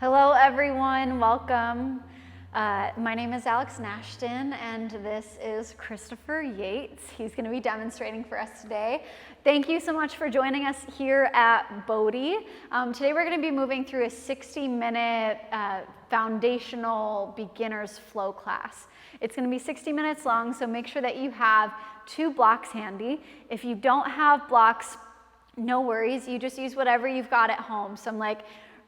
Hello everyone, welcome. My name is Alex Nashton and this is Christopher Yates. He's going to be demonstrating for us today. Thank you so much for joining us here at BODHI. Today we're going to be moving through a 60-minute foundational beginner's flow class. It's going to be 60 minutes long, so make sure that you have 2 blocks handy. If you don't have blocks, no worries, you just use whatever you've got at home. Some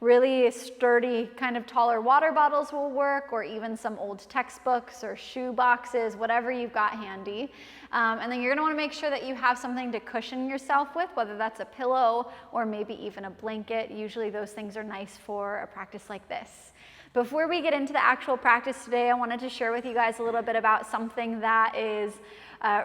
really sturdy, kind of taller water bottles will work, or even some old textbooks or shoe boxes, whatever you've got handy. And then you're gonna wanna make sure that you have something to cushion yourself with, whether that's a pillow or maybe even a blanket. Usually those things are nice for a practice like this. Before we get into the actual practice today, I wanted to share with you guys a little bit about something that is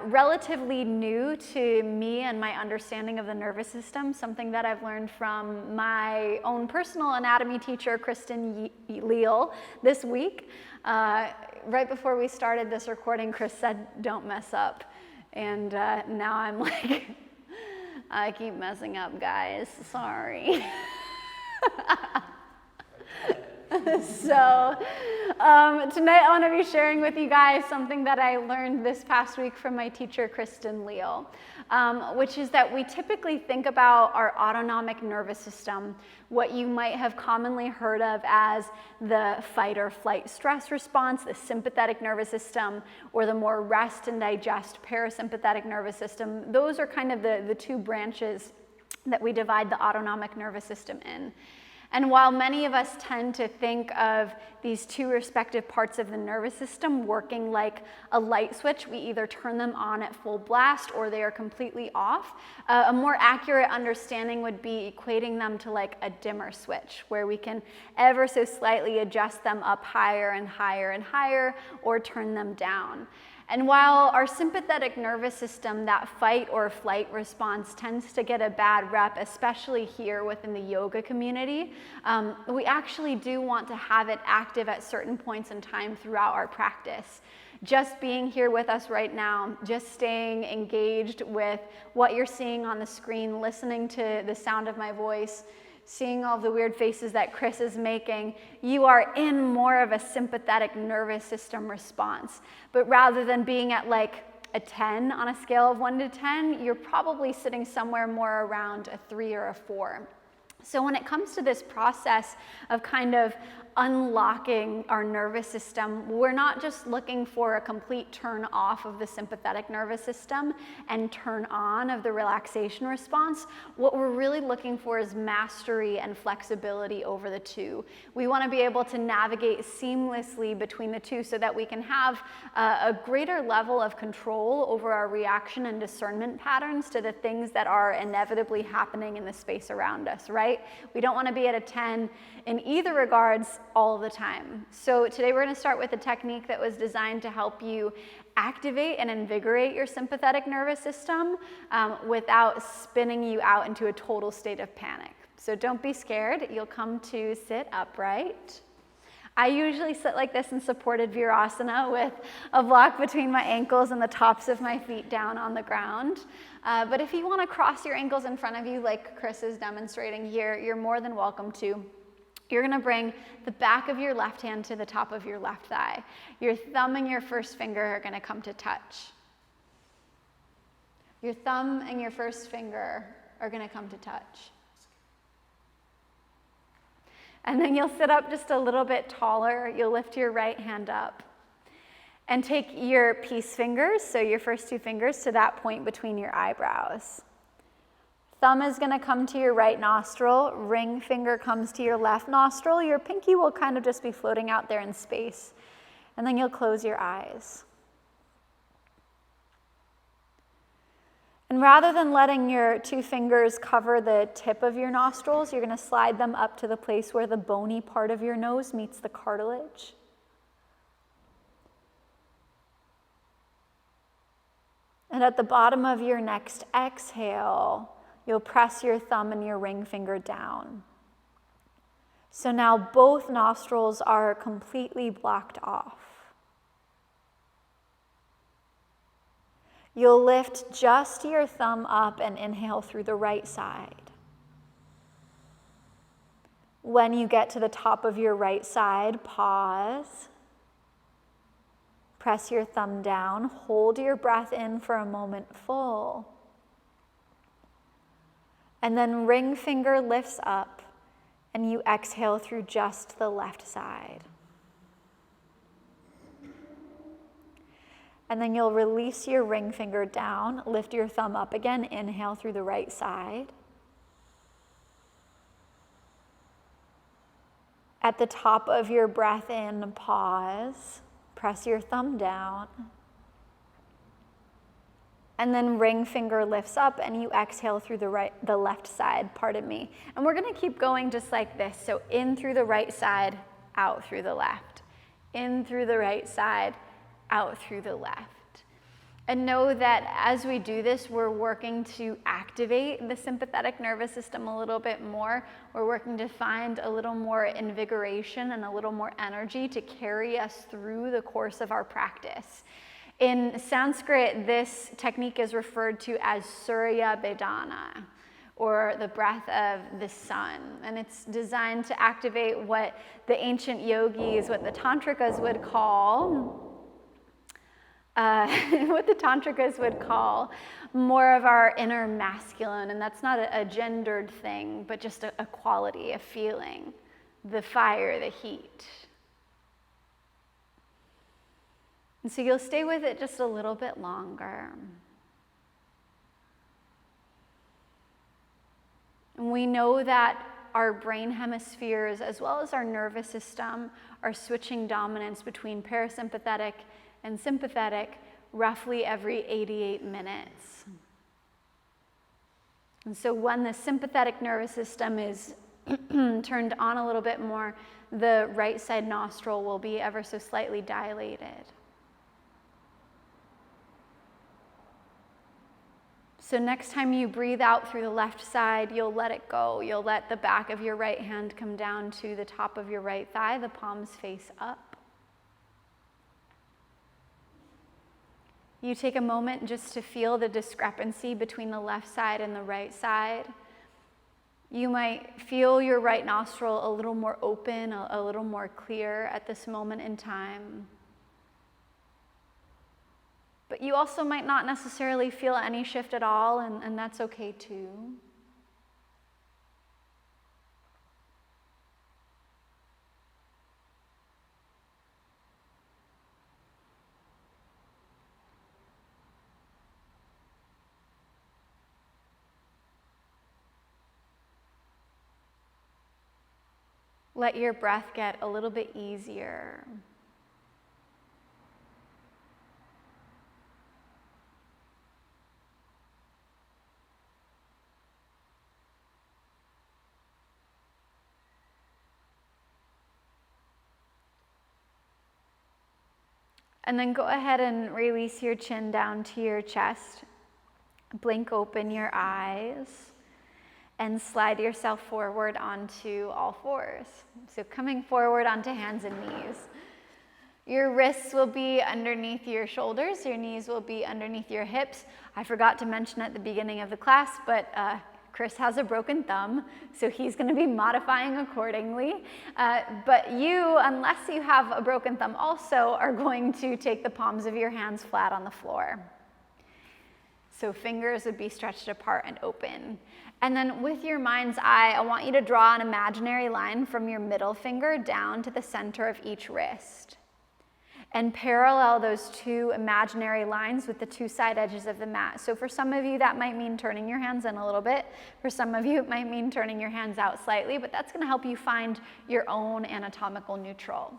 relatively new to me and my understanding of the nervous system, something that I've learned from my own personal anatomy teacher, Kristen Leal, this week. Right before we started this recording, Chris said, "Don't mess up." And now I'm like, I keep messing up, guys, sorry. So tonight I want to be sharing with you guys something that I learned this past week from my teacher, Kristen Leal, which is that we typically think about our autonomic nervous system, what you might have commonly heard of as the fight or flight stress response, the sympathetic nervous system, or the more rest and digest parasympathetic nervous system. Those are kind of the 2 branches that we divide the autonomic nervous system in. And while many of us tend to think of these 2 respective parts of the nervous system working like a light switch, we either turn them on at full blast or they are completely off. A more accurate understanding would be equating them to like a dimmer switch, where we can ever so slightly adjust them up higher and higher and higher, or turn them down. And while our sympathetic nervous system, that fight or flight response, tends to get a bad rep, especially here within the yoga community, we actually do want to have it active at certain points in time throughout our practice. Just being here with us right now, just staying engaged with what you're seeing on the screen, listening to the sound of my voice, seeing all the weird faces that Chris is making, you are in more of a sympathetic nervous system response. But rather than being at like a 10 on a scale of 1 to 10, you're probably sitting somewhere more around a 3 or a 4. So when it comes to this process of kind of unlocking our nervous system, we're not just looking for a complete turn off of the sympathetic nervous system and turn on of the relaxation response. What we're really looking for is mastery and flexibility over the 2. We want to be able to navigate seamlessly between the 2 so that we can have a greater level of control over our reaction and discernment patterns to the things that are inevitably happening in the space around us, right? We don't want to be at a 10 in either regards all the time. So today we're going to start with a technique that was designed to help you activate and invigorate your sympathetic nervous system without spinning you out into a total state of panic. So don't be scared. You'll come to sit upright. I usually sit like this in supported virasana with a block between my ankles and the tops of my feet down on the ground. But if you want to cross your ankles in front of you like Chris is demonstrating here, you're more than welcome to. You're going to bring the back of your left hand to the top of your left thigh. Your thumb and your first finger are going to come to touch. Your thumb and your first finger are going to come to touch. And then you'll sit up just a little bit taller. You'll lift your right hand up. And take your peace fingers, so your first 2 fingers, to that point between your eyebrows. Thumb is going to come to your right nostril. Ring finger comes to your left nostril. Your pinky will kind of just be floating out there in space. And then you'll close your eyes. And rather than letting your 2 fingers cover the tip of your nostrils, you're going to slide them up to the place where the bony part of your nose meets the cartilage. And at the bottom of your next exhale, you'll press your thumb and your ring finger down. So now both nostrils are completely blocked off. You'll lift just your thumb up and inhale through the right side. when you get to the top of your right side, pause. Press your thumb down. Hold your breath in for a moment full. And then ring finger lifts up, and you exhale through just the left side. And then you'll release your ring finger down, lift your thumb up again, inhale through the right side. At the top of your breath in, pause, press your thumb down. And then ring finger lifts up and you exhale through the left side, pardon me. And we're gonna keep going just like this. So in through the right side, out through the left. In through the right side, out through the left. And know that as we do this, we're working to activate the sympathetic nervous system a little bit more. We're working to find a little more invigoration and a little more energy to carry us through the course of our practice. In Sanskrit, this technique is referred to as Surya Vedana, or the breath of the sun. And it's designed to activate what the ancient yogis, what the tantrikas would call, more of our inner masculine. And that's not a gendered thing, but just a quality, a feeling, the fire, the heat. And so you'll stay with it just a little bit longer. And we know that our brain hemispheres, as well as our nervous system, are switching dominance between parasympathetic and sympathetic roughly every 88 minutes. And so when the sympathetic nervous system is turned on a little bit more, the right side nostril will be ever so slightly dilated. So next time you breathe out through the left side, you'll let it go. You'll let the back of your right hand come down to the top of your right thigh, the palms face up. You take a moment just to feel the discrepancy between the left side and the right side. You might feel your right nostril a little more open, a little more clear at this moment in time. But you also might not necessarily feel any shift at all, and that's okay too. Let your breath get a little bit easier. And then go ahead and release your chin down to your chest. Blink open your eyes and slide yourself forward onto all fours. So coming forward onto hands and knees. Your wrists will be underneath your shoulders. Your knees will be underneath your hips. I forgot to mention at the beginning of the class, but Chris has a broken thumb, so he's going to be modifying accordingly. But you, unless you have a broken thumb also, are going to take the palms of your hands flat on the floor. So fingers would be stretched apart and open. And then with your mind's eye, I want you to draw an imaginary line from your middle finger down to the center of each wrist. And parallel those two imaginary lines with the two side edges of the mat. So for some of you, that might mean turning your hands in a little bit. For some of you, it might mean turning your hands out slightly, but that's going to help you find your own anatomical neutral.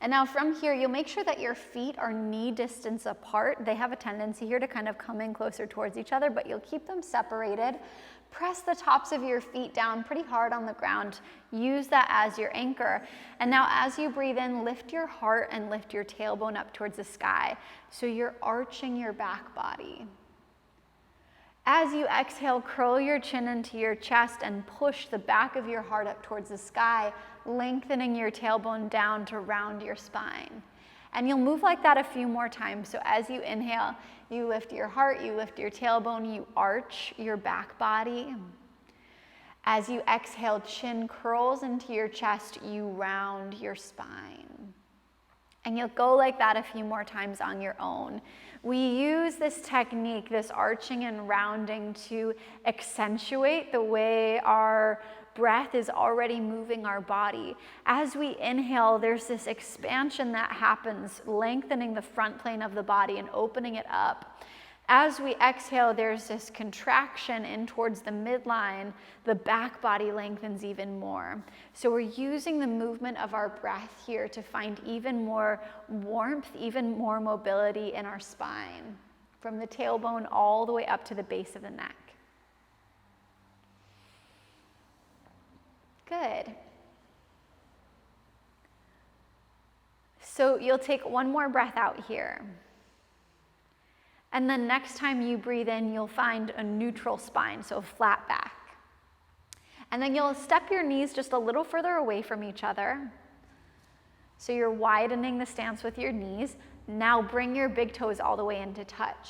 And now from here, you'll make sure that your feet are knee distance apart. They have a tendency here to kind of come in closer towards each other, but you'll keep them separated. Press the tops of your feet down pretty hard on the ground. Use that as your anchor. And now as you breathe in, lift your heart and lift your tailbone up towards the sky. So you're arching your back body. As you exhale, curl your chin into your chest and push the back of your heart up towards the sky, lengthening your tailbone down to round your spine. And you'll move like that a few more times. So as you inhale, you lift your heart, you lift your tailbone, you arch your back body. As you exhale, chin curls into your chest, you round your spine. And you'll go like that a few more times on your own. We use this technique, this arching and rounding, to accentuate the way our breath is already moving our body. As we inhale, there's this expansion that happens, lengthening the front plane of the body and opening it up. As we exhale, there's this contraction in towards the midline. The back body lengthens even more. So we're using the movement of our breath here to find even more warmth, even more mobility in our spine, from the tailbone all the way up to the base of the neck. Good. So you'll take one more breath out here. And then next time you breathe in, you'll find a neutral spine, so a flat back. And then you'll step your knees just a little further away from each other. So you're widening the stance with your knees. Now bring your big toes all the way into touch.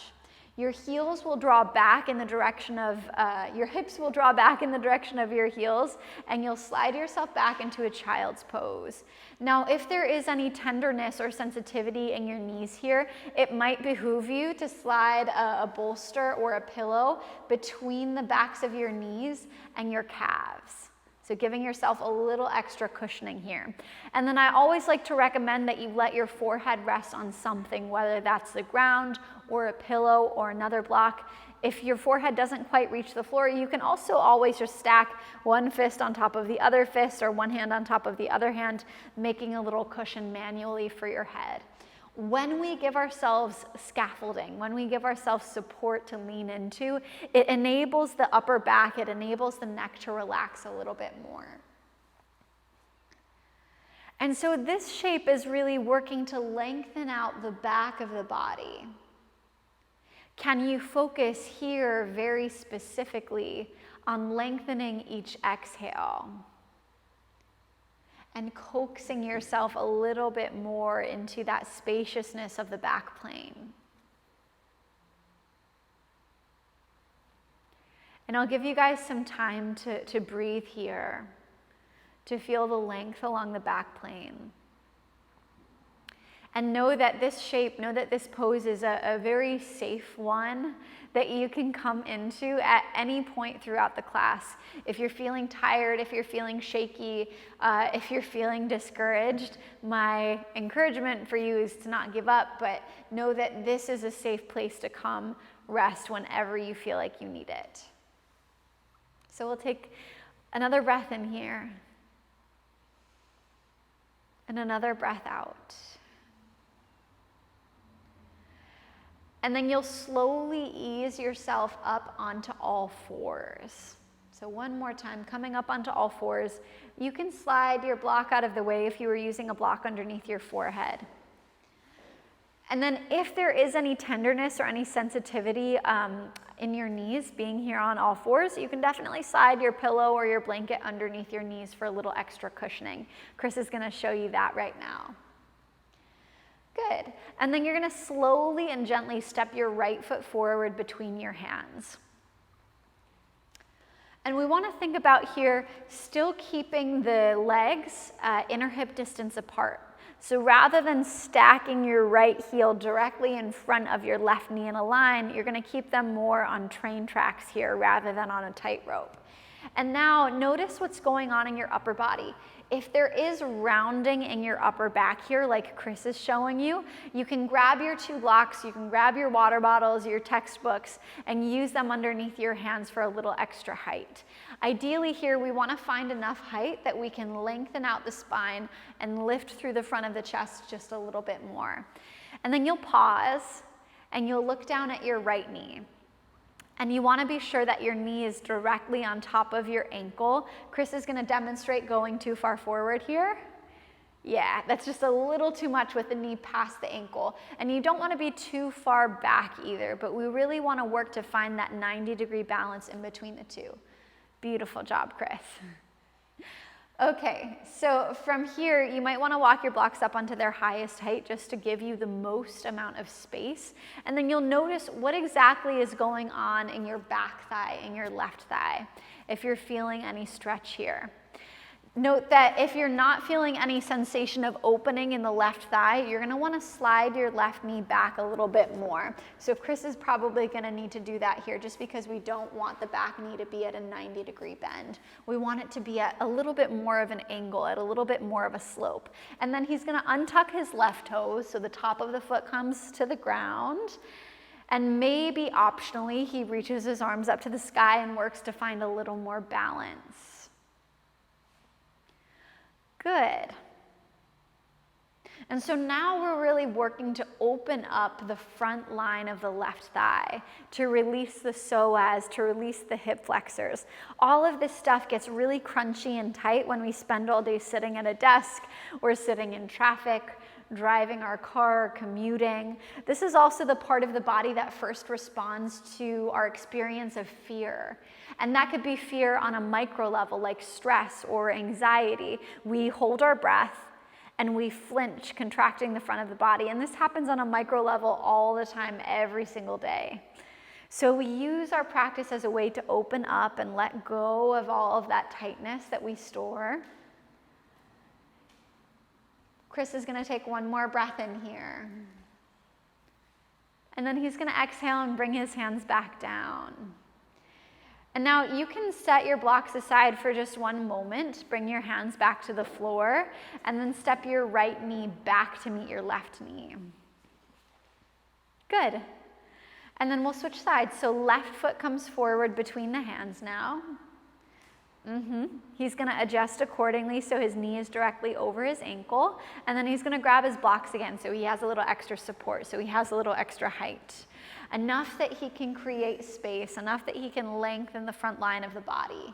Your heels will draw back in the direction of, your hips will draw back in the direction of your heels, and you'll slide yourself back into a child's pose. Now, if there is any tenderness or sensitivity in your knees here, it might behoove you to slide a bolster or a pillow between the backs of your knees and your calves. So giving yourself a little extra cushioning here. And then I always like to recommend that you let your forehead rest on something, whether that's the ground or a pillow or another block. If your forehead doesn't quite reach the floor, you can also always just stack one fist on top of the other fist or one hand on top of the other hand, making a little cushion manually for your head. When we give ourselves scaffolding, when we give ourselves support to lean into, it enables the upper back, it enables the neck to relax a little bit more. And so this shape is really working to lengthen out the back of the body. Can you focus here very specifically on lengthening each exhale? And coaxing yourself a little bit more into that spaciousness of the back plane. And I'll give you guys some time to breathe here, to feel the length along the back plane. And know that this shape, know that this pose is a very safe one that you can come into at any point throughout the class. If you're feeling tired, if you're feeling shaky, if you're feeling discouraged, my encouragement for you is to not give up, but know that this is a safe place to come rest whenever you feel like you need it. So we'll take another breath in here and another breath out. And then you'll slowly ease yourself up onto all fours. So one more time, coming up onto all fours. You can slide your block out of the way if you were using a block underneath your forehead. And then if there is any tenderness or any sensitivity in your knees, being here on all fours, you can definitely slide your pillow or your blanket underneath your knees for a little extra cushioning. Chris is going to show you that right now. Good. And then you're going to slowly and gently step your right foot forward between your hands. And we want to think about here still keeping the legs inner hip distance apart. So rather than stacking your right heel directly in front of your left knee in a line, you're going to keep them more on train tracks here rather than on a tightrope. And now notice what's going on in your upper body. If there is rounding in your upper back here, like Chris is showing you, you can grab your two blocks, you can grab your water bottles, your textbooks, and use them underneath your hands for a little extra height. Ideally here, we want to find enough height that we can lengthen out the spine and lift through the front of the chest just a little bit more. And then you'll pause, and you'll look down at your right knee. And you want to be sure that your knee is directly on top of your ankle. Chris is going to demonstrate going too far forward here. Yeah, that's just a little too much with the knee past the ankle. And you don't want to be too far back either, but we really want to work to find that 90-degree balance in between the two. Beautiful job, Chris. Okay, so from here, you might want to walk your blocks up onto their highest height just to give you the most amount of space. And then you'll notice what exactly is going on in your back thigh, in your left thigh, if you're feeling any stretch here. Note that if you're not feeling any sensation of opening in the left thigh, you're going to want to slide your left knee back a little bit more. So Chris is probably going to need to do that here just because we don't want the back knee to be at a 90-degree bend. We want it to be at a little bit more of an angle, at a little bit more of a slope. And then he's going to untuck his left toes so the top of the foot comes to the ground. And maybe optionally, he reaches his arms up to the sky and works to find a little more balance. Good. And so now we're really working to open up the front line of the left thigh, to release the psoas, to release the hip flexors. All of this stuff gets really crunchy and tight when we spend all day sitting at a desk or sitting in traffic, driving our car, commuting. This is also the part of the body that first responds to our experience of fear. And that could be fear on a micro level, like stress or anxiety. We hold our breath and we flinch, contracting the front of the body. And this happens on a micro level all the time, every single day. So we use our practice as a way to open up and let go of all of that tightness that we store. Chris is going to take one more breath in here. And then he's going to exhale and bring his hands back down. And now you can set your blocks aside for just one moment. Bring your hands back to the floor and then step your right knee back to meet your left knee. Good. And then we'll switch sides. So left foot comes forward between the hands now. He's going to adjust accordingly so his knee is directly over his ankle. And then he's going to grab his blocks again so he has a little extra support, so he has a little extra height. Enough that he can create space, enough that he can lengthen the front line of the body.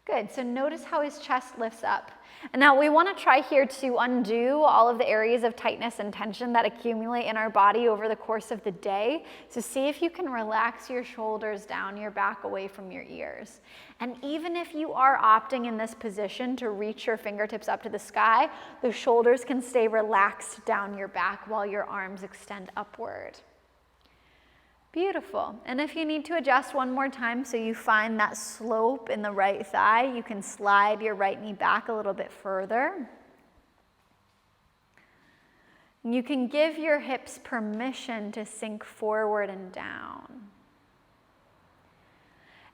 Good, so notice how his chest lifts up. And now we want to try here to undo all of the areas of tightness and tension that accumulate in our body over the course of the day. So see if you can relax your shoulders down your back away from your ears. And even if you are opting in this position to reach your fingertips up to the sky, the shoulders can stay relaxed down your back while your arms extend upward. Beautiful. And if you need to adjust one more time so you find that slope in the right thigh, you can slide your right knee back a little bit further. You can give your hips permission to sink forward and down.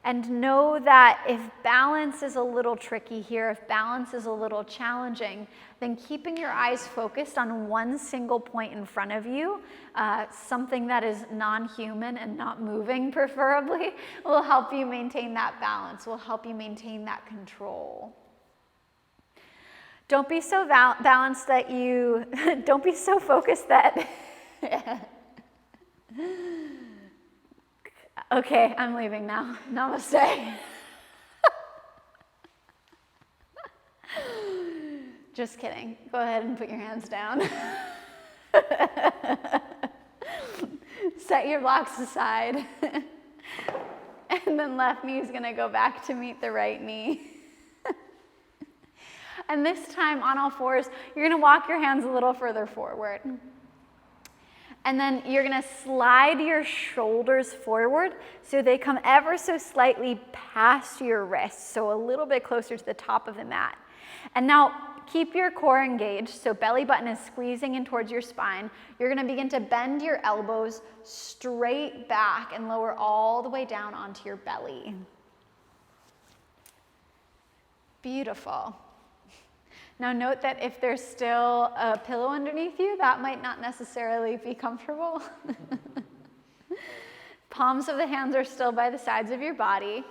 And know that if balance is a little tricky here, if balance is a little challenging, then keeping your eyes focused on one single point in front of you, something that is non-human and not moving preferably, will help you maintain that balance, will help you maintain that control. Don't be so balanced that you, don't be so focused that, okay, I'm leaving now. Namaste. Just kidding. Go ahead and put your hands down. Set your blocks aside. And then left knee is going to go back to meet the right knee. And this time on all fours, you're going to walk your hands a little further forward. And then you're going to slide your shoulders forward so they come ever so slightly past your wrists, so a little bit closer to the top of the mat. And now keep your core engaged, so belly button is squeezing in towards your spine. You're going to begin to bend your elbows straight back and lower all the way down onto your belly. Beautiful. Now note that if there's still a pillow underneath you, that might not necessarily be comfortable. Palms of the hands are still by the sides of your body.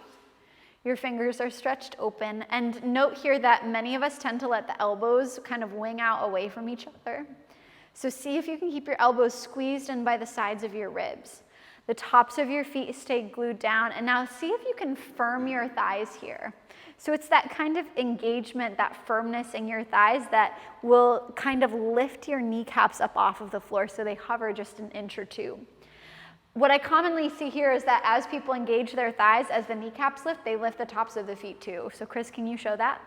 Your fingers are stretched open. And note here that many of us tend to let the elbows kind of wing out away from each other. So see if you can keep your elbows squeezed in by the sides of your ribs. The tops of your feet stay glued down. And now see if you can firm your thighs here. So it's that kind of engagement, that firmness in your thighs that will kind of lift your kneecaps up off of the floor so they hover just an inch or two. What I commonly see here is that as people engage their thighs, as the kneecaps lift, they lift the tops of the feet too. So Chris, can you show that?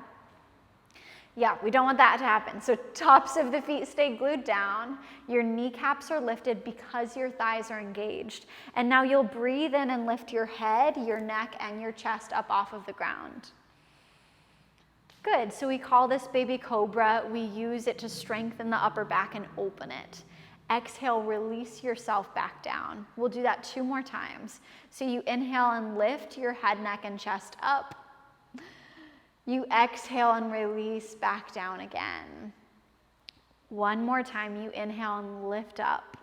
Yeah, we don't want that to happen. So tops of the feet stay glued down. Your kneecaps are lifted because your thighs are engaged. And now you'll breathe in and lift your head, your neck, and your chest up off of the ground. Good, so we call this baby cobra. We use it to strengthen the upper back and open it. Exhale, release yourself back down. We'll do that 2 more times. So you inhale and lift your head, neck, and chest up. You exhale and release back down again. 1 more time, you inhale and lift up.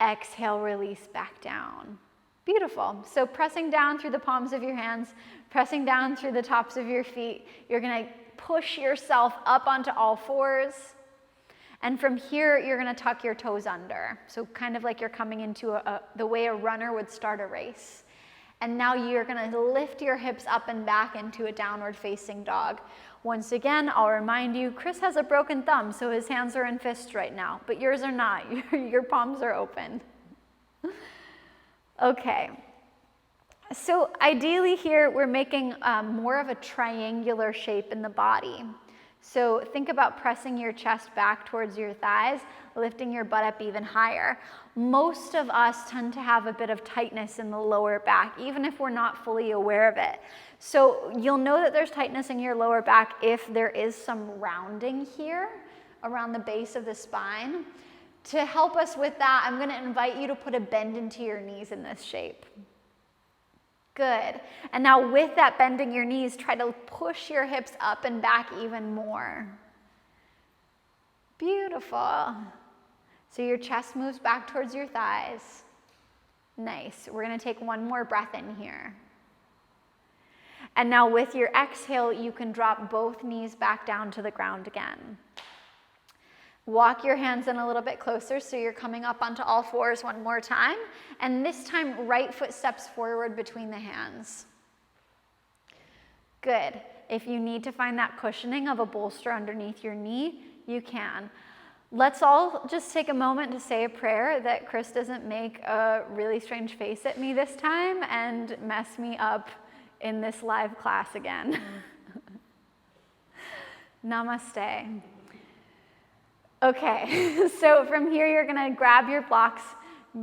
Exhale, release back down. Beautiful. So pressing down through the palms of your hands, pressing down through the tops of your feet, you're gonna push yourself up onto all fours. And from here, you're gonna tuck your toes under. So kind of like you're coming into the way a runner would start a race. And now you're gonna lift your hips up and back into a downward facing dog. Once again, I'll remind you, Chris has a broken thumb, so his hands are in fists right now, but yours are not. Your palms are open. Okay. So ideally here, we're making more of a triangular shape in the body. So think about pressing your chest back towards your thighs, lifting your butt up even higher. Most of us tend to have a bit of tightness in the lower back, even if we're not fully aware of it. So you'll know that there's tightness in your lower back if there is some rounding here around the base of the spine. To help us with that, I'm going to invite you to put a bend into your knees in this shape. Good. And now with that bending your knees, try to push your hips up and back even more. Beautiful. So your chest moves back towards your thighs. Nice. We're going to take 1 more breath in here. And now with your exhale, you can drop both knees back down to the ground again. Walk your hands in a little bit closer so you're coming up onto all fours 1 more time. And this time, right foot steps forward between the hands. Good. If you need to find that cushioning of a bolster underneath your knee, you can. Let's all just take a moment to say a prayer that Chris doesn't make a really strange face at me this time and mess me up in this live class again. Namaste. Okay, so from here you're gonna grab your blocks,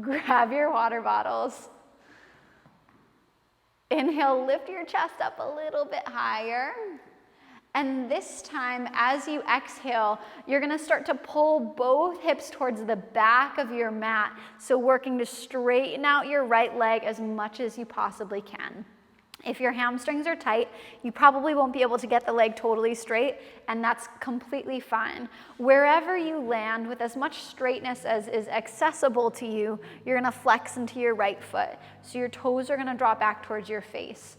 grab your water bottles. Inhale, lift your chest up a little bit higher. And this time, as you exhale, you're gonna start to pull both hips towards the back of your mat. So working to straighten out your right leg as much as you possibly can. If your hamstrings are tight, you probably won't be able to get the leg totally straight, and that's completely fine. Wherever you land with as much straightness as is accessible to you, you're gonna flex into your right foot. So your toes are gonna drop back towards your face.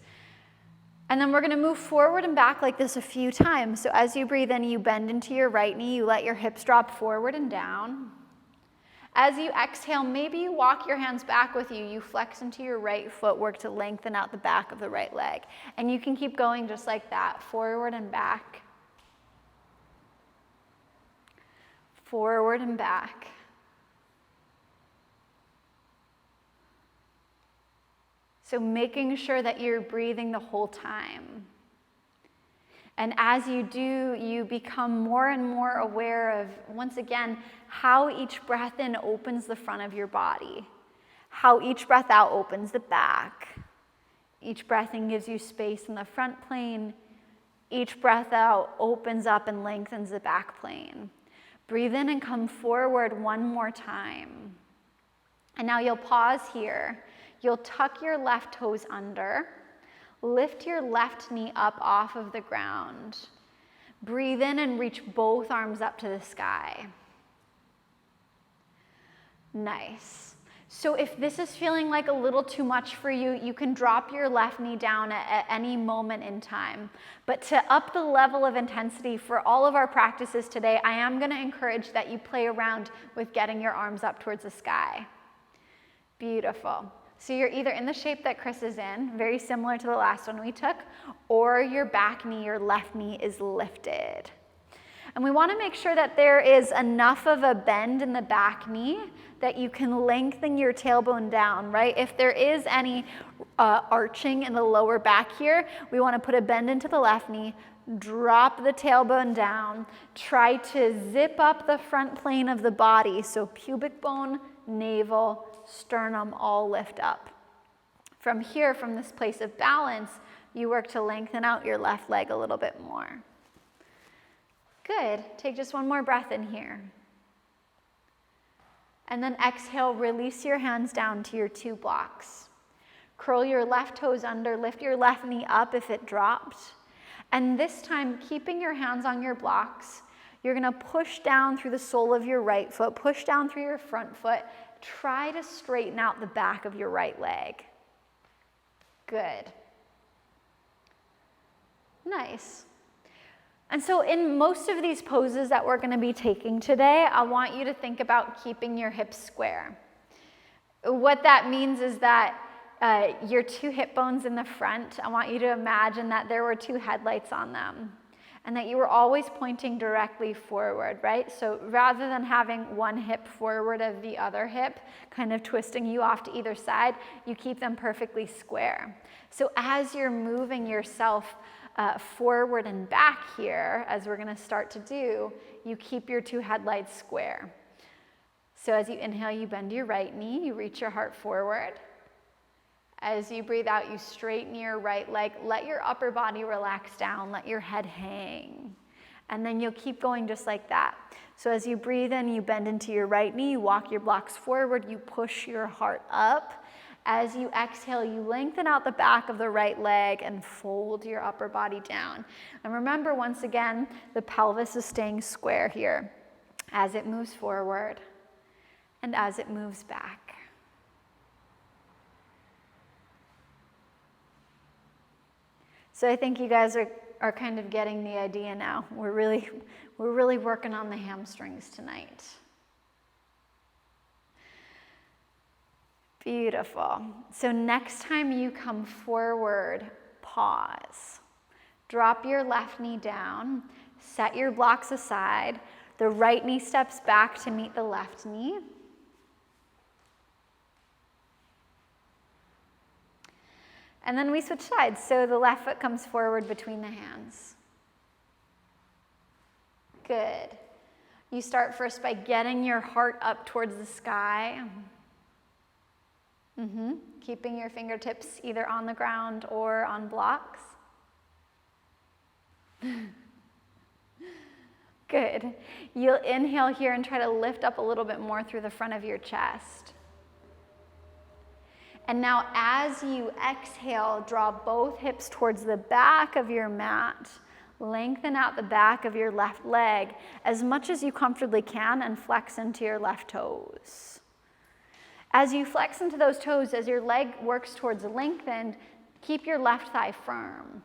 And then we're gonna move forward and back like this a few times. So as you breathe in, you bend into your right knee, you let your hips drop forward and down. As you exhale, maybe you walk your hands back with you. You flex into your right foot, work to lengthen out the back of the right leg. And you can keep going just like that, forward and back. Forward and back. So making sure that you're breathing the whole time. And as you do, you become more and more aware of, once again, how each breath in opens the front of your body, how each breath out opens the back. Each breath in gives you space in the front plane. Each breath out opens up and lengthens the back plane. Breathe in and come forward 1 more time. And now you'll pause here. You'll tuck your left toes under. Lift your left knee up off of the ground. Breathe in and reach both arms up to the sky. Nice. So if this is feeling like a little too much for you, you can drop your left knee down at any moment in time. But to up the level of intensity for all of our practices today, I am going to encourage that you play around with getting your arms up towards the sky. Beautiful. So you're either in the shape that Chris is in, very similar to the last one we took, or your back knee, your left knee is lifted. And we want to make sure that there is enough of a bend in the back knee that you can lengthen your tailbone down, right? If there is any arching in the lower back here, we want to put a bend into the left knee, drop the tailbone down, try to zip up the front plane of the body, so pubic bone, navel, sternum all lift up. From here, from this place of balance, you work to lengthen out your left leg a little bit more. Good. Take just one more breath in here. And then exhale, release your hands down to your 2 blocks. Curl your left toes under, lift your left knee up if it dropped. And this time, keeping your hands on your blocks, you're gonna push down through the sole of your right foot, push down through your front foot, try to straighten out the back of your right leg. Good. Nice. And so in most of these poses that we're gonna be taking today, I want you to think about keeping your hips square. What that means is that your 2 hip bones in the front, I want you to imagine that there were 2 headlights on them and that you were always pointing directly forward, right? So rather than having one hip forward of the other hip, kind of twisting you off to either side, you keep them perfectly square. So as you're moving yourself forward and back here, as we're gonna start to do, you keep your 2 headlights square. So as you inhale, you bend your right knee, you reach your heart forward. As you breathe out, you straighten your right leg, let your upper body relax down, let your head hang. And then you'll keep going just like that. So as you breathe in, you bend into your right knee, you walk your blocks forward, you push your heart up. As you exhale, you lengthen out the back of the right leg and fold your upper body down. And remember, once again, the pelvis is staying square here as it moves forward and as it moves back. So I think you guys are kind of getting the idea now. We're really working on the hamstrings tonight. Beautiful. So next time you come forward, pause. Drop your left knee down, set your blocks aside. The right knee steps back to meet the left knee. And then we switch sides, so the left foot comes forward between the hands. Good. You start first by getting your heart up towards the sky. Keeping your fingertips either on the ground or on blocks. Good. You'll inhale here and try to lift up a little bit more through the front of your chest. And now as you exhale, draw both hips towards the back of your mat. Lengthen out the back of your left leg as much as you comfortably can and flex into your left toes. As you flex into those toes, as your leg works towards lengthened, keep your left thigh firm.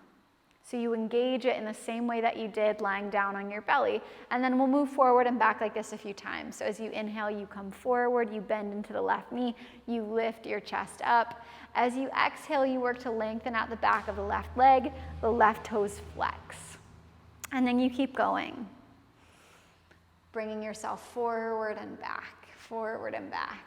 So you engage it in the same way that you did lying down on your belly. And then we'll move forward and back like this a few times. So as you inhale, you come forward, you bend into the left knee, you lift your chest up. As you exhale, you work to lengthen out the back of the left leg, the left toes flex. And then you keep going. Bringing yourself forward and back, forward and back.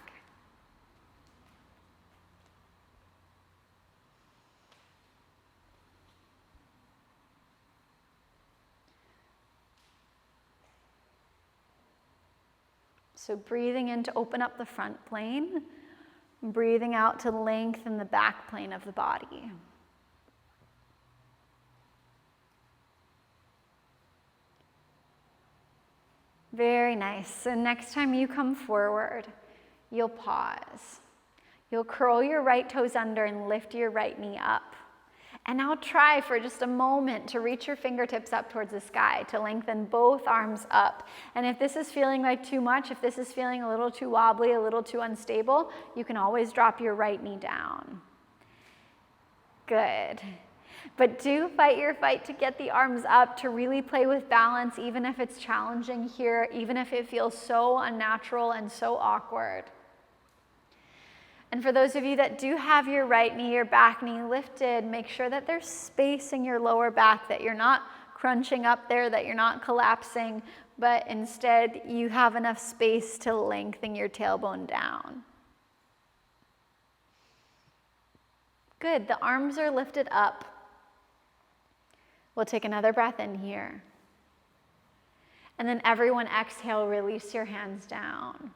So breathing in to open up the front plane, breathing out to lengthen the back plane of the body. Very nice. So next time you come forward, you'll pause. You'll curl your right toes under and lift your right knee up. And now try for just a moment to reach your fingertips up towards the sky, to lengthen both arms up. And if this is feeling like too much, if this is feeling a little too wobbly, a little too unstable, you can always drop your right knee down. Good. But do fight your fight to get the arms up, to really play with balance, even if it's challenging here, even if it feels so unnatural and so awkward. And for those of you that do have your right knee or back knee lifted, make sure that there's space in your lower back, that you're not crunching up there, that you're not collapsing. but instead you have enough space to lengthen your tailbone down. Good, the arms are lifted up. We'll take another breath in here. And then everyone exhale, release your hands down.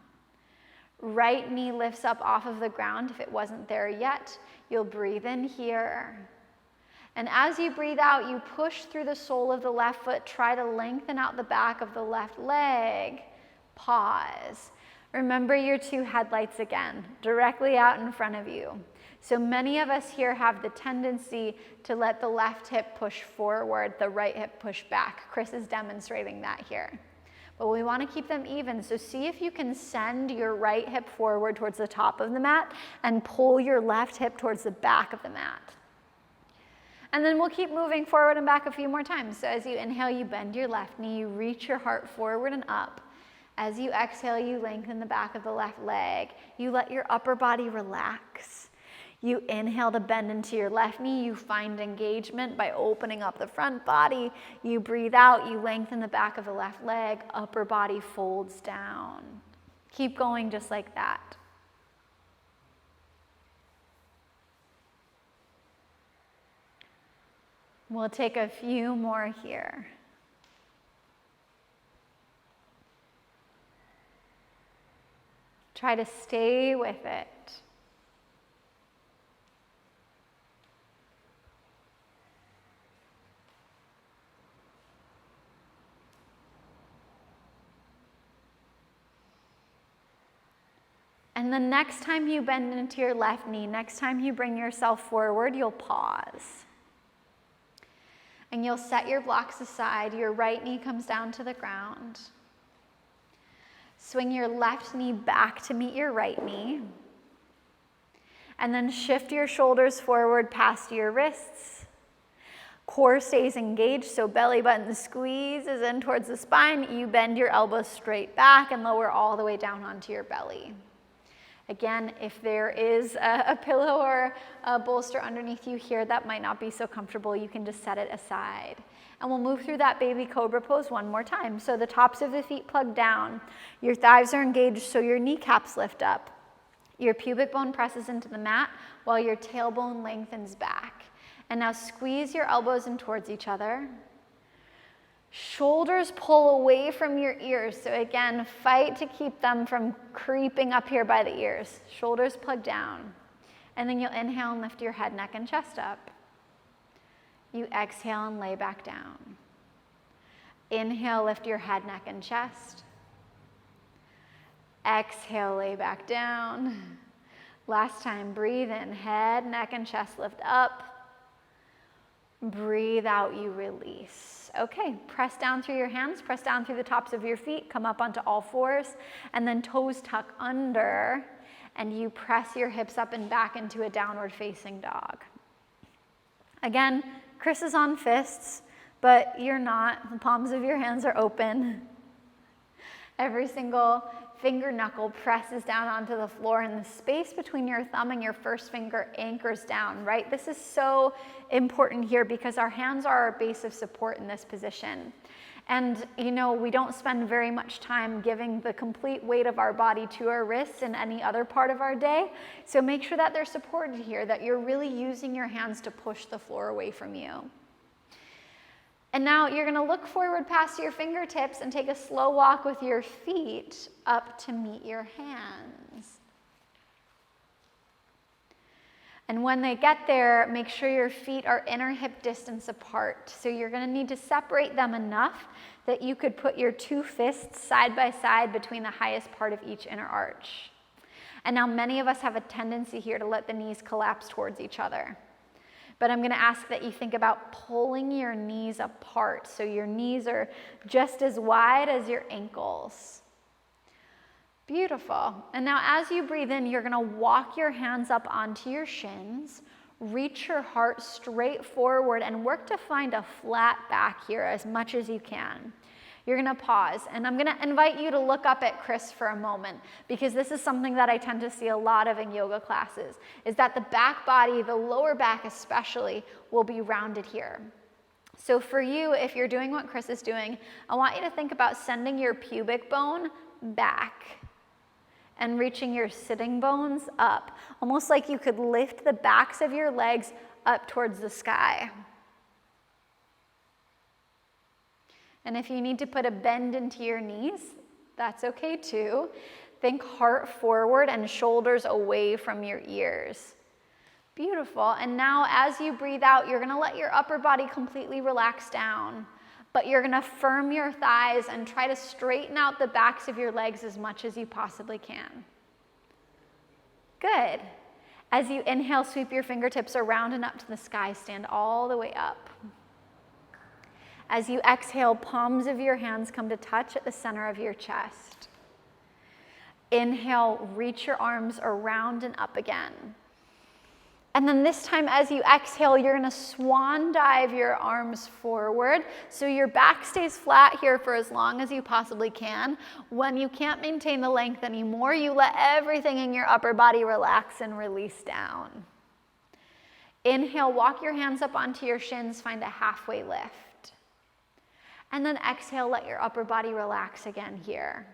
Right knee lifts up off of the ground if it wasn't there yet. You'll breathe in here. And as you breathe out, you push through the sole of the left foot. Try to lengthen out the back of the left leg. Pause. Remember your 2 headlights again, directly out in front of you. So many of us here have the tendency to let the left hip push forward, the right hip push back. Chris is demonstrating that here. But we want to keep them even, so see if you can send your right hip forward towards the top of the mat and pull your left hip towards the back of the mat. And then we'll keep moving forward and back a few more times. So as you inhale, you bend your left knee, you reach your heart forward and up. As you exhale, you lengthen the back of the left leg. You let your upper body relax. You inhale to bend into your left knee. You find engagement by opening up the front body. You breathe out. You lengthen the back of the left leg. Upper body folds down. Keep going just like that. We'll take a few more here. Try to stay with it. And the next time you bend into your left knee, next time you bring yourself forward, you'll pause. And you'll set your blocks aside. Your right knee comes down to the ground. Swing your left knee back to meet your right knee. And then shift your shoulders forward past your wrists. Core stays engaged, so belly button squeezes in towards the spine. You bend your elbows straight back and lower all the way down onto your belly. Again, if there is a pillow or a bolster underneath you here that might not be so comfortable, you can just set it aside. And we'll move through that baby cobra pose one more time. So the tops of the feet plug down. Your thighs are engaged, so your kneecaps lift up. Your pubic bone presses into the mat while your tailbone lengthens back. And now squeeze your elbows in towards each other. Shoulders pull away from your ears. So again, fight to keep them from creeping up here by the ears. Shoulders plug down. And then you'll inhale and lift your head, neck, and chest up. You exhale and lay back down. Inhale, lift your head, neck, and chest. Exhale, lay back down. Last time, breathe in, head, neck, and chest lift up. Breathe out, you release. Okay, press down through your hands, press down through the tops of your feet, come up onto all fours, and then toes tuck under, and you press your hips up and back into a downward facing dog. Again, Chris is on fists, but you're not. The palms of your hands are open. Every single finger knuckle presses down onto the floor, and the space between your thumb and your first finger anchors down, right? This is so important here because our hands are our base of support in this position. And you know, we don't spend very much time giving the complete weight of our body to our wrists in any other part of our day. So make sure that they're supported here, that you're really using your hands to push the floor away from you. And now you're going to look forward past your fingertips and take a slow walk with your feet up to meet your hands. And when they get there, make sure your feet are inner hip distance apart. So you're going to need to separate them enough that you could put your 2 fists side by side between the highest part of each inner arch. And now many of us have a tendency here to let the knees collapse towards each other. But I'm going to ask that you think about pulling your knees apart so your knees are just as wide as your ankles. Beautiful. And now as you breathe in, you're going to walk your hands up onto your shins, reach your heart straight forward, and work to find a flat back here as much as you can. You're going to pause, and I'm going to invite you to look up at Chris for a moment, because this is something that I tend to see a lot of in yoga classes, is that the back body, the lower back especially, will be rounded here. So for you, if you're doing what Chris is doing, I want you to think about sending your pubic bone back and reaching your sitting bones up, almost like you could lift the backs of your legs up towards the sky. And if you need to put a bend into your knees, that's okay too. Think heart forward and shoulders away from your ears. Beautiful. And now as you breathe out, you're going to let your upper body completely relax down, but you're going to firm your thighs and try to straighten out the backs of your legs as much as you possibly can. Good. As you inhale, sweep your fingertips around and up to the sky, stand all the way up. As you exhale, palms of your hands come to touch at the center of your chest. Inhale, reach your arms around and up again. And then this time as you exhale, you're going to swan dive your arms forward. So your back stays flat here for as long as you possibly can. When you can't maintain the length anymore, you let everything in your upper body relax and release down. Inhale, walk your hands up onto your shins, find a halfway lift. And then exhale, let your upper body relax again here.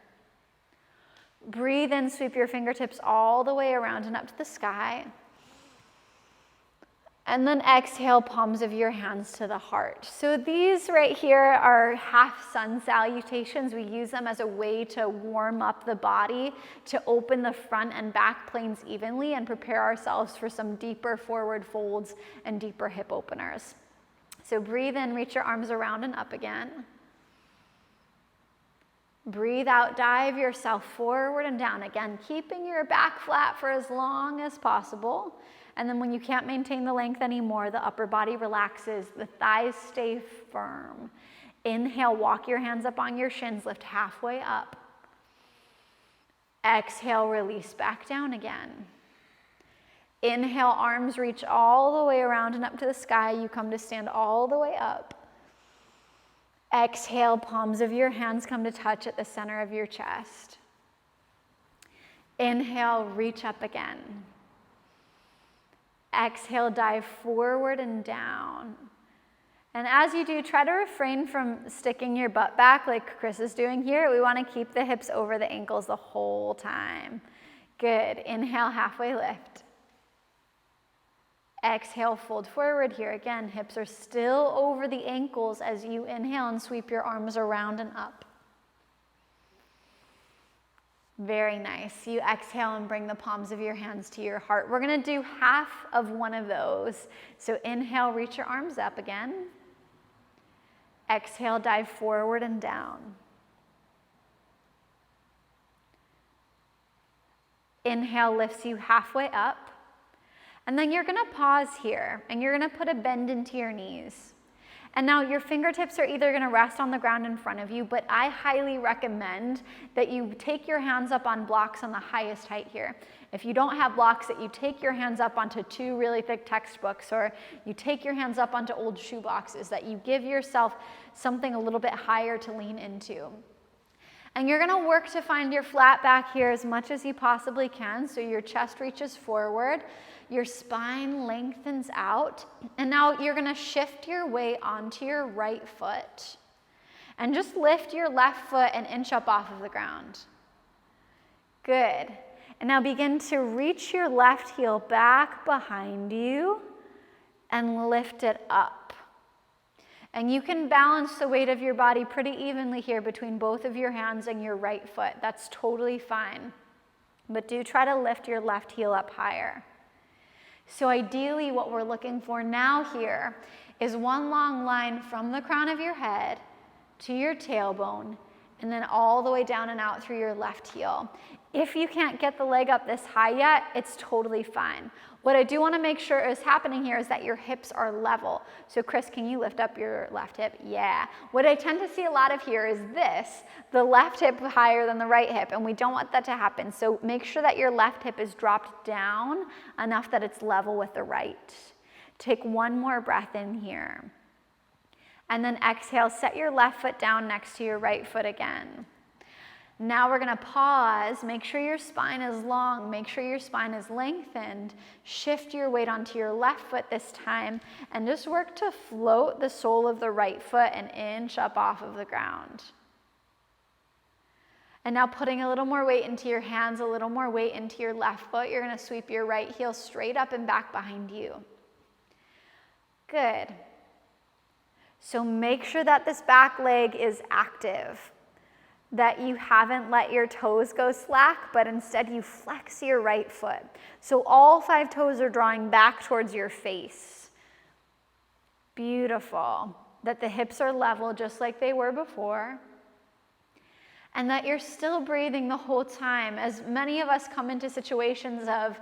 Breathe in, sweep your fingertips all the way around and up to the sky. And then exhale, palms of your hands to the heart. So these right here are half sun salutations. We use them as a way to warm up the body, to open the front and back planes evenly and prepare ourselves for some deeper forward folds and deeper hip openers. So breathe in, reach your arms around and up again. Breathe out, dive yourself forward and down again, keeping your back flat for as long as possible. And then when you can't maintain the length anymore, the upper body relaxes, the thighs stay firm. Inhale, walk your hands up on your shins, lift halfway up. Exhale, release back down again. Inhale, arms reach all the way around and up to the sky. You come to stand all the way up. Exhale, palms of your hands come to touch at the center of your chest. Inhale, reach up again. Exhale, dive forward and down. And as you do, try to refrain from sticking your butt back like Chris is doing here. We want to keep the hips over the ankles the whole time. Good. Inhale, halfway lift. Exhale, fold forward here. Again, hips are still over the ankles as you inhale and sweep your arms around and up. Very nice. You exhale and bring the palms of your hands to your heart. We're going to do half of one of those. So inhale, reach your arms up again. Exhale, dive forward and down. Inhale lifts you halfway up. And then you're going to pause here and you're going to put a bend into your knees. And now your fingertips are either going to rest on the ground in front of you, but I highly recommend that you take your hands up on blocks on the highest height here. If you don't have blocks, that you take your hands up onto two really thick textbooks, or you take your hands up onto old shoe boxes, that you give yourself something a little bit higher to lean into. And you're going to work to find your flat back here as much as you possibly can, so your chest reaches forward. Your spine lengthens out, and now you're going to shift your weight onto your right foot and just lift your left foot an inch up off of the ground. Good. And now begin to reach your left heel back behind you and lift it up. And you can balance the weight of your body pretty evenly here between both of your hands and your right foot. That's totally fine. But do try to lift your left heel up higher. So ideally what we're looking for now here is one long line from the crown of your head to your tailbone and then all the way down and out through your left heel. If you can't get the leg up this high yet, it's totally fine. What I do want to make sure is happening here is that your hips are level. So Chris, can you lift up your left hip? Yeah. What I tend to see a lot of here is this, the left hip higher than the right hip, and we don't want that to happen. So make sure that your left hip is dropped down enough that it's level with the right. Take one more breath in here. And then exhale, set your left foot down next to your right foot again. Now we're gonna pause, make sure your spine is long, make sure your spine is lengthened, shift your weight onto your left foot this time, and just work to float the sole of the right foot an inch up off of the ground. And now putting a little more weight into your hands, a little more weight into your left foot, you're gonna sweep your right heel straight up and back behind you. Good. So make sure that this back leg is active, that you haven't let your toes go slack, but instead you flex your right foot. So all 5 toes are drawing back towards your face. Beautiful. That the hips are level just like they were before. And that you're still breathing the whole time. As many of us come into situations of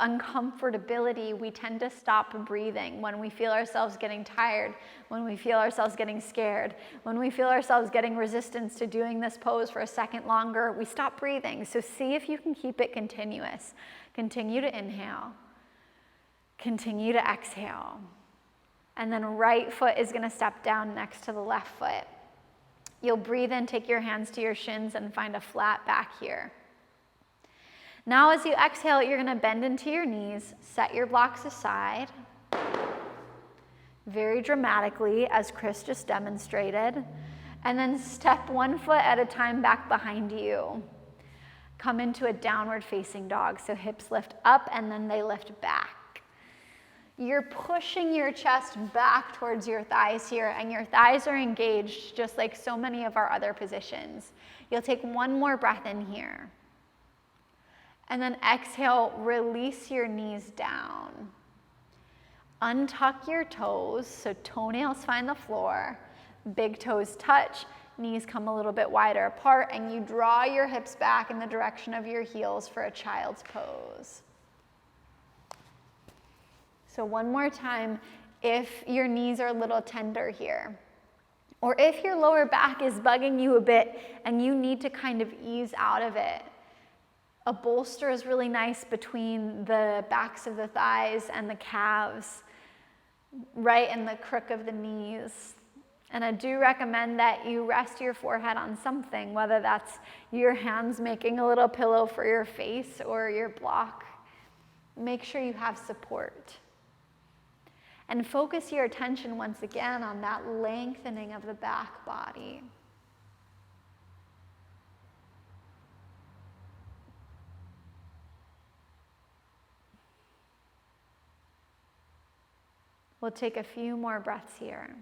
uncomfortability, we tend to stop breathing when we feel ourselves getting tired, when we feel ourselves getting scared, when we feel ourselves getting resistance to doing this pose for a second longer, we stop breathing. So see if you can keep it continuous. Continue to inhale. Continue to exhale. And then right foot is gonna step down next to the left foot. You'll breathe in, take your hands to your shins and find a flat back here. Now as you exhale, you're gonna bend into your knees, set your blocks aside, very dramatically, as Chris just demonstrated, and then step 1 foot at a time back behind you. Come into a downward facing dog, so hips lift up and then they lift back. You're pushing your chest back towards your thighs here, and your thighs are engaged just like so many of our other positions. You'll take 1 more breath in here. And then exhale, release your knees down. Untuck your toes, so toenails find the floor, big toes touch, knees come a little bit wider apart, and you draw your hips back in the direction of your heels for a child's pose. So 1 more time, if your knees are a little tender here, or if your lower back is bugging you a bit and you need to kind of ease out of it, a bolster is really nice between the backs of the thighs and the calves, right in the crook of the knees. And I do recommend that you rest your forehead on something, whether that's your hands making a little pillow for your face or your block. Make sure you have support. And focus your attention once again on that lengthening of the back body. We'll take a few more breaths here.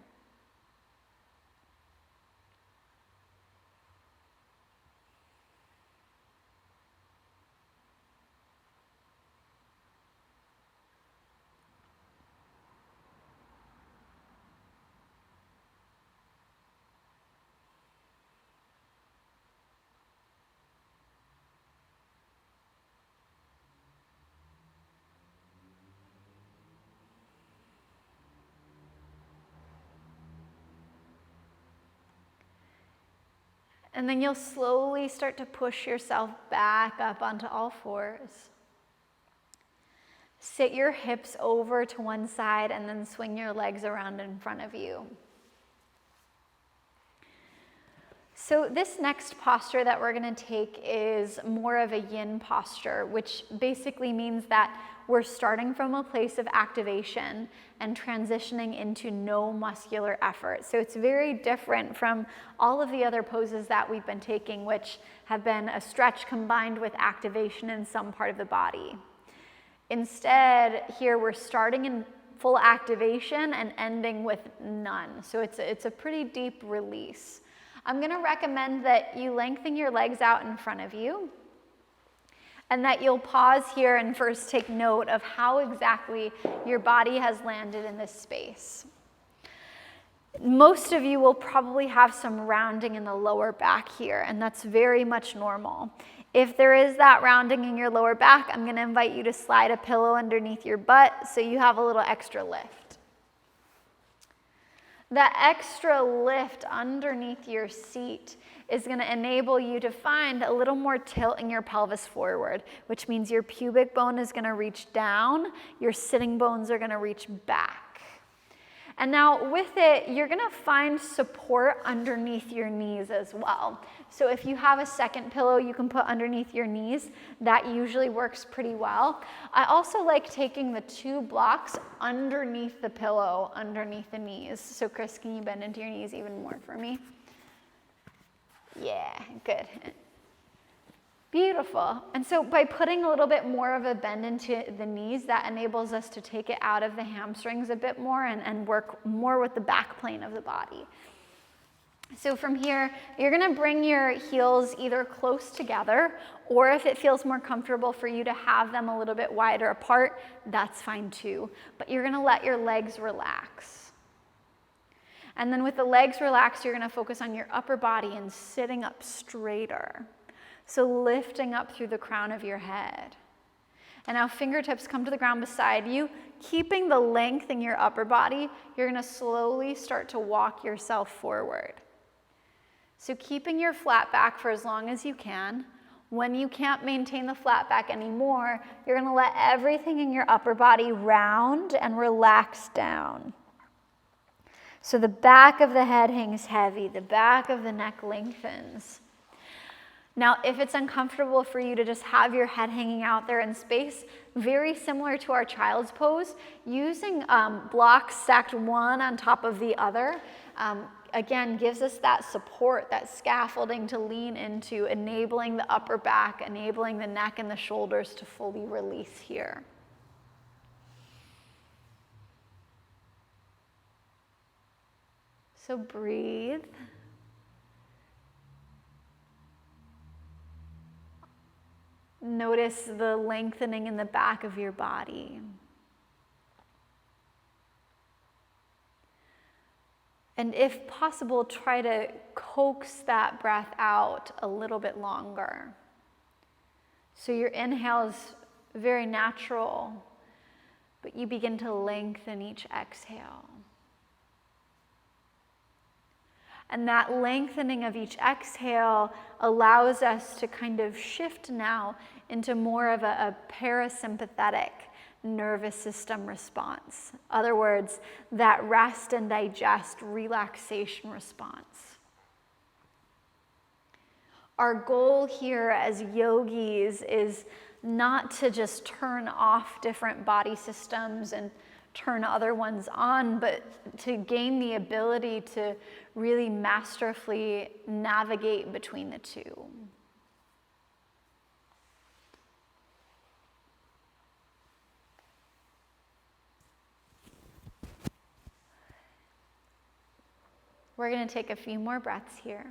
And then you'll slowly start to push yourself back up onto all fours. Sit your hips over to one side and then swing your legs around in front of you. So this next posture that we're gonna take is more of a yin posture, which basically means that we're starting from a place of activation and transitioning into no muscular effort. So it's very different from all of the other poses that we've been taking, which have been a stretch combined with activation in some part of the body. Instead, here we're starting in full activation and ending with none. So it's a pretty deep release. I'm gonna recommend that you lengthen your legs out in front of you, and that you'll pause here and first take note of how exactly your body has landed in this space. Most of you will probably have some rounding in the lower back here, and that's very much normal. If there is that rounding in your lower back, I'm gonna invite you to slide a pillow underneath your butt so you have a little extra lift. That extra lift underneath your seat is going to enable you to find a little more tilt in your pelvis forward, which means your pubic bone is going to reach down, your sitting bones are going to reach back. And now with it, you're gonna find support underneath your knees as well. So if you have a second pillow you can put underneath your knees, that usually works pretty well. I also like taking the 2 blocks underneath the pillow, underneath the knees. So Chris, can you bend into your knees even more for me? Yeah, good. Beautiful. And so by putting a little bit more of a bend into the knees, that enables us to take it out of the hamstrings a bit more and work more with the back plane of the body. So from here, you're gonna bring your heels either close together, or if it feels more comfortable for you to have them a little bit wider apart, that's fine too. But you're gonna let your legs relax. And then with the legs relaxed, you're gonna focus on your upper body and sitting up straighter. So lifting up through the crown of your head. And now fingertips come to the ground beside you. Keeping the length in your upper body, you're gonna slowly start to walk yourself forward. So keeping your flat back for as long as you can. When you can't maintain the flat back anymore, you're gonna let everything in your upper body round and relax down. So the back of the head hangs heavy, the back of the neck lengthens. Now, if it's uncomfortable for you to just have your head hanging out there in space, very similar to our child's pose, using blocks stacked one on top of the other, again, gives us that support, that scaffolding to lean into, enabling the upper back, enabling the neck and the shoulders to fully release here. So breathe. Notice the lengthening in the back of your body. And if possible, try to coax that breath out a little bit longer. So your inhale is very natural, but you begin to lengthen each exhale. And that lengthening of each exhale allows us to kind of shift now into more of a parasympathetic nervous system response. In other words, that rest and digest relaxation response. Our goal here as yogis is not to just turn off different body systems and turn other ones on, but to gain the ability to really masterfully navigate between the two. We're going to take a few more breaths here.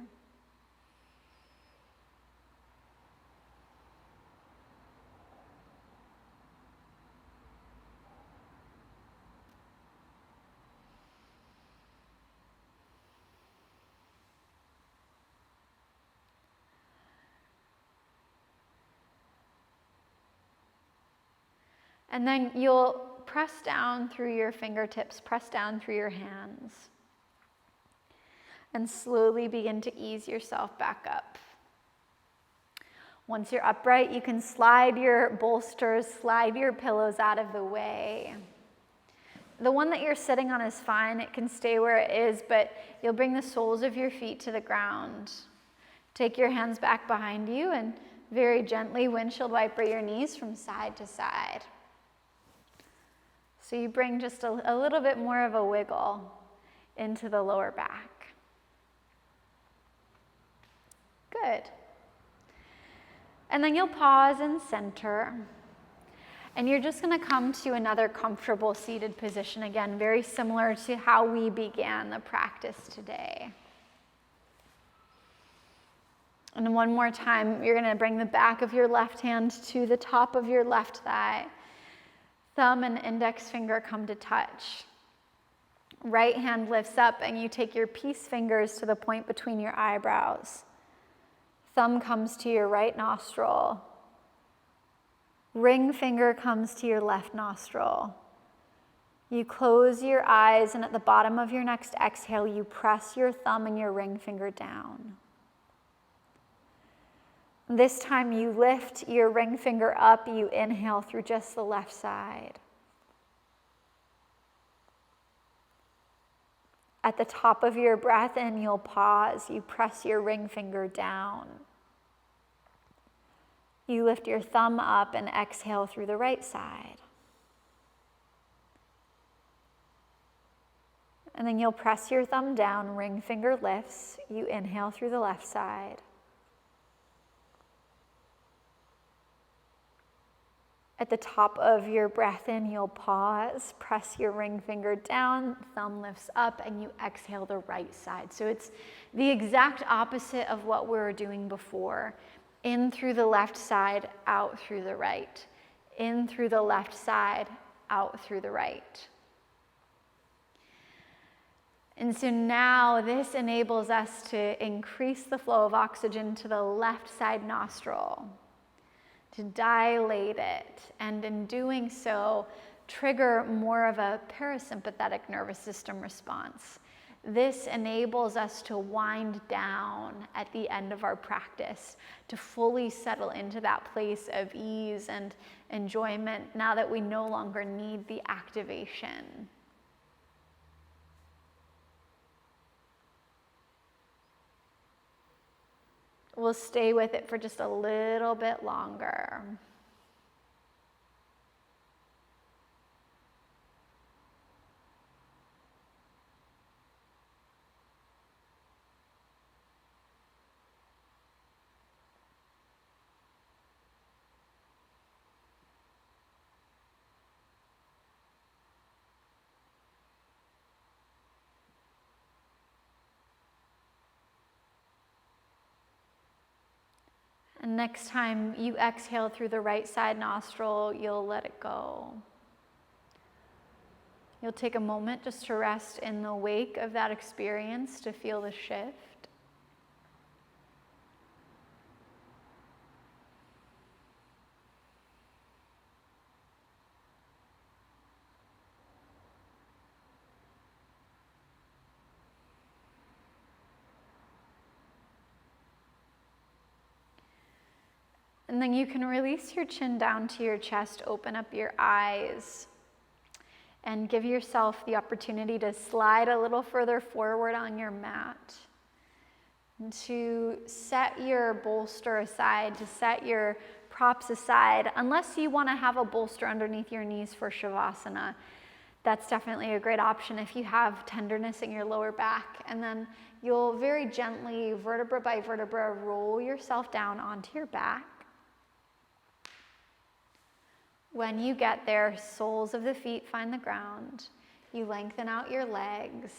And then you'll press down through your fingertips, press down through your hands, and slowly begin to ease yourself back up. Once you're upright, you can slide your bolsters, slide your pillows out of the way. The one that you're sitting on is fine, it can stay where it is, but you'll bring the soles of your feet to the ground. Take your hands back behind you and very gently windshield wiper your knees from side to side. So you bring just a little bit more of a wiggle into the lower back. Good. And then you'll pause and center. And you're just going to come to another comfortable seated position again, very similar to how we began the practice today. And one more time, you're going to bring the back of your left hand to the top of your left thigh. Thumb and index finger come to touch. Right hand lifts up and you take your peace fingers to the point between your eyebrows. Thumb comes to your right nostril. Ring finger comes to your left nostril. You close your eyes and at the bottom of your next exhale, you press your thumb and your ring finger down. This time you lift your ring finger up, you inhale through just the left side. At the top of your breath in, you'll pause. You press your ring finger down. You lift your thumb up and exhale through the right side. And then you'll press your thumb down, ring finger lifts. You inhale through the left side. At the top of your breath in, you'll pause, press your ring finger down, thumb lifts up, and you exhale the right side. So it's the exact opposite of what we were doing before. In through the left side, out through the right. In through the left side, out through the right. And so now this enables us to increase the flow of oxygen to the left side nostril, to dilate it, and in doing so, trigger more of a parasympathetic nervous system response. This enables us to wind down at the end of our practice, to fully settle into that place of ease and enjoyment now that we no longer need the activation. We'll stay with it for just a little bit longer. And next time you exhale through the right side nostril, you'll let it go. You'll take a moment just to rest in the wake of that experience, to feel the shift. And then you can release your chin down to your chest, open up your eyes, and give yourself the opportunity to slide a little further forward on your mat, and to set your bolster aside, to set your props aside, unless you want to have a bolster underneath your knees for Shavasana. That's definitely a great option if you have tenderness in your lower back. And then you'll very gently, vertebra by vertebra, roll yourself down onto your back. When you get there, soles of the feet find the ground. You lengthen out your legs.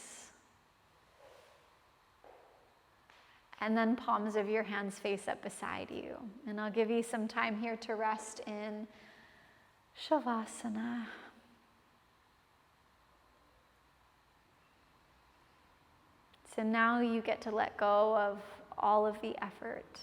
And then palms of your hands face up beside you. And I'll give you some time here to rest in Shavasana. So now you get to let go of all of the effort.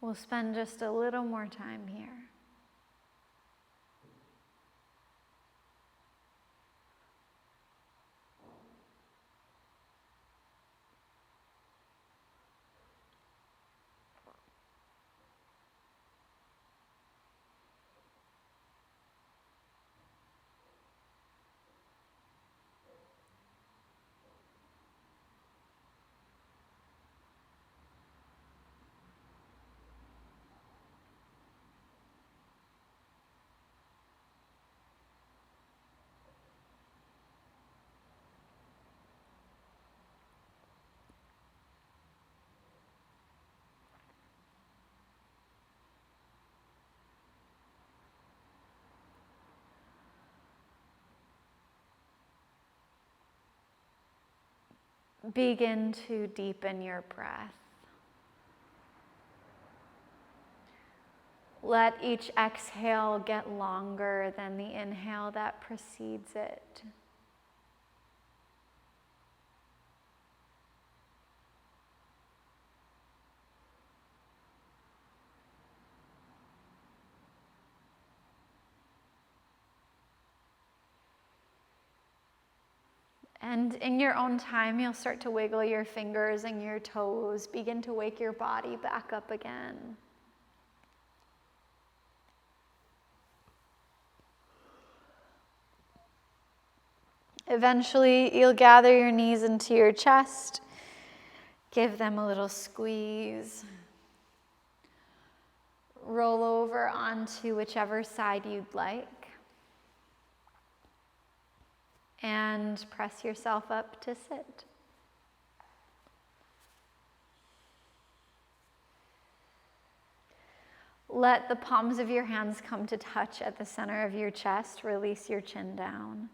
We'll spend just a little more time here. Begin to deepen your breath. Let each exhale get longer than the inhale that precedes it. And in your own time, you'll start to wiggle your fingers and your toes, begin to wake your body back up again. Eventually, you'll gather your knees into your chest, give them a little squeeze, roll over onto whichever side you'd like, and press yourself up to sit. Let the palms of your hands come to touch at the center of your chest. Release your chin down.